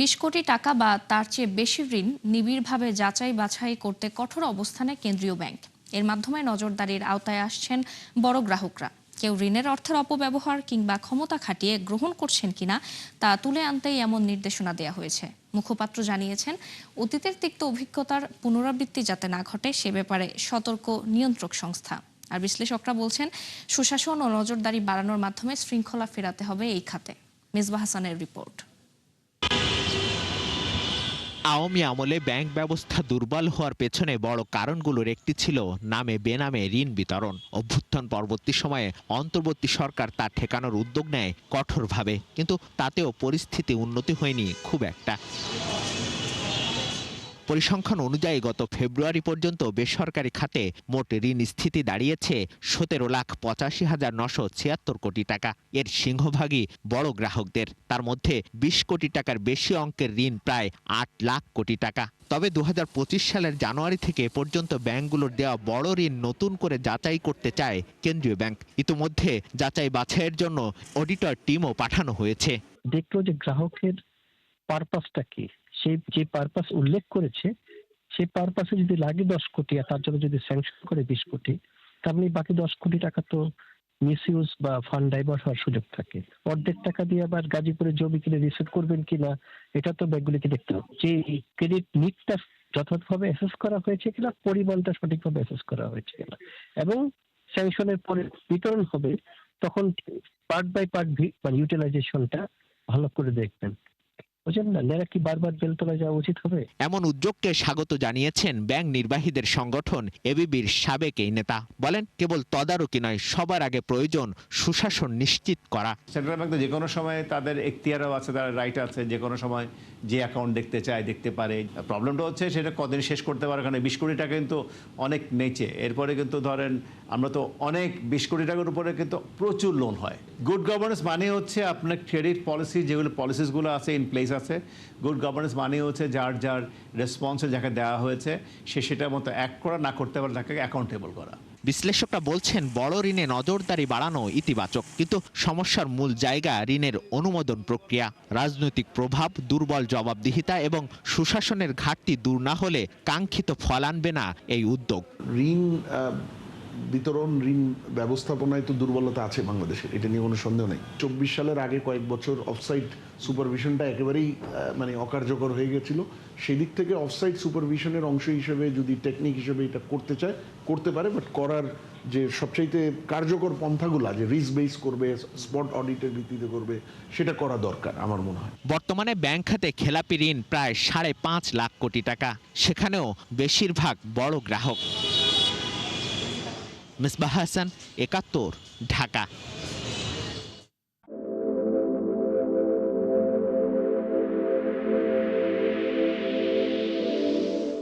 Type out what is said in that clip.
২০ কোটি টাকা বা তার চেয়ে বেশি ঋণ নিবিড়ভাবে যাচাই বাছাই করতে কঠোর অবস্থানে কেন্দ্রীয় ব্যাংক। এর মাধ্যমে নজরদারির আওতায় আসছেন বড় গ্রাহকরা। কেউ ঋণের অর্থের অপব্যবহার কিংবা ক্ষমতা খাটিয়ে গ্রহণ করছেন কিনা তা তুলে আনতেই এমন নির্দেশনা দেওয়া হয়েছে। মুখপাত্র জানিয়েছেন, অতীতের তিক্ত অভিজ্ঞতার পুনরাবৃত্তি যাতে না ঘটে সে ব্যাপারে সতর্ক নিয়ন্ত্রক সংস্থা। আর বিশ্লেষকরা বলছেন, সুশাসন ও নজরদারি বাড়ানোর মাধ্যমে শৃঙ্খলা ফেরাতে হবে এই খাতে। মেজবা হাসানের রিপোর্ট। আওয়ামী আমলে ব্যাংক ব্যবস্থা দুর্বল হওয়ার পেছনে বড় কারণগুলোর একটি ছিল নামে বেনামে ঋণ বিতরণ। অভ্যুত্থান পরবর্তী সময়ে অন্তর্বর্তী সরকার তা ঠেকানোর উদ্যোগ নেয় কঠোরভাবে, কিন্তু তাতেও পরিস্থিতি উন্নতি হয়নি খুব একটা। পরিসংখ্যান অনুযায়ী গত ফেব্রুয়ারি পর্যন্ত বেসরকারি খাতে মোট ঋণ স্থিতি দাঁড়িয়েছে 17,85,976 কোটি টাকা। এর সিংহভাগই বড় গ্রাহকদের, তার মধ্যে 20 কোটি টাকার বেশি অঙ্কের ঋণ প্রায় 8 লাখ কোটি টাকা। তবে 2025 সালের জানুয়ারি থেকে পর্যন্ত ব্যাংকগুলোর দেওয়া বড় ঋণ নতুন করে যাচাই করতে চায় কেন্দ্রীয় ব্যাংক। ইতিমধ্যে যাচাই বাছাইয়ের জন্য অডিটর টিমও পাঠানো হয়েছে। দেখলো যে গ্রাহকের পারপাসটা কি, সেই যে পারপাস উল্লেখ করেছে সেই পারপাসে যদি লাগে 10 কোটি আর তার জন্য যদি স্যাংশন করে 20 কোটি, তাহলে বাকি 10 কোটি টাকা তো মিসইউজ বা ফান্ড ডাইভার্ট হওয়ার সুযোগ থাকে। অর্ধেক টাকা দিয়ে আবার গাজীপুরে জমি কিনে রিসেট করবেন কিনা এটা তো ব্যাংকগুলিকে দেখতে হবে। যে ক্রেডিট নিডটা যথাযথভাবে অ্যাসেস করা হয়েছে কিনা, পরিমাণটা সঠিকভাবে অ্যাসেস করা হয়েছে কিনা, এবং স্যাংশনের পরে বিতরণ হবে তখন পার্ট বাই পার্ট মানে ইউটিলাইজেশনটা ভালো করে দেখবেন। বুঝলেন না, নেরা কি বারবার বেলতলায় যাওয়া উচিত হবে? এমন উদ্যোগকে স্বাগত জানিয়েছেন ব্যাংক নির্বাহীদের সংগঠন এবিবির সাবেক এই নেতা। বলেন, কেবল তদারকি নয়, সবার আগে প্রয়োজন সুশাসন নিশ্চিত করা। সেন্ট্রাল ব্যাংক তো যে কোনো সময় তাদের এখতিয়ারও আছে, তার রাইট আছে, যে কোনো সময় যে অ্যাকাউন্ট দেখতে চায় দেখতে পারে। প্রবলেমটা হচ্ছে সেটা কদিন শেষ করতে পারে, কারণ 20 কোটি টাকা কিন্তু অনেক নেচে। এরপরে কিন্তু ধরেন আমরা তো অনেক 20 কোটি টাকার উপরে কিন্তু প্রচুর লোন হয়। গুড গভর্নেন্স মানে হচ্ছে আপনার ক্রেডিট পলিসি, যেগুলো পলিসিসগুলো আছে ইন প্লেস আছে। গুড গভর্নেন্স মানে হচ্ছে যার যার রেসপন্সে যাকে দেওয়া হয়েছে সে সেটার মতো অ্যাক্ট করা, না করতে পারলে তাকে অ্যাকাউন্টেবল করা। বিশ্লেষকরা বলছেন, বড় ঋণে নজরদারি বাড়ানো ইতিবাচক, কিন্তু সমস্যার মূল জায়গা ঋণের অনুমোদন প্রক্রিয়া। রাজনৈতিক প্রভাব, দুর্বল জবাবদিহিতা এবং সুশাসনের ঘাটতি দূর না হলে কাঙ্ক্ষিত ফল আনবে না এই উদ্যোগ। ঋণ বিতরণ, ঋণ ব্যবস্থাপনায় তো দুর্বলতা আছে বাংলাদেশের, এটা নিয়ে কোনো সন্দেহ নেই। 24 সালের আগে কয়েক বছর অফসাইট সুপারভিশনটা একেবারেই অকার্যকর হয়ে গেছিল। সেই দিক থেকে অফসাইট সুপারভিশনের অংশ হিসেবে যদি টেকনিক হিসেবে এটা করতে চায় করতে পারে, বাট করার যে সবচাইতে কার্যকর পন্থাগুলা, যে রিস্ক বেস করবে, স্পট অডিটের ভিত্তিতে করবে, সেটা করা দরকার আমার মনে হয়। বর্তমানে ব্যাংক খাতে খেলাপি ঋণ প্রায় 5.5 লাখ কোটি টাকা, সেখানেও বেশিরভাগ বড় গ্রাহক। মেজবা হাসান, 71, ঢাকা।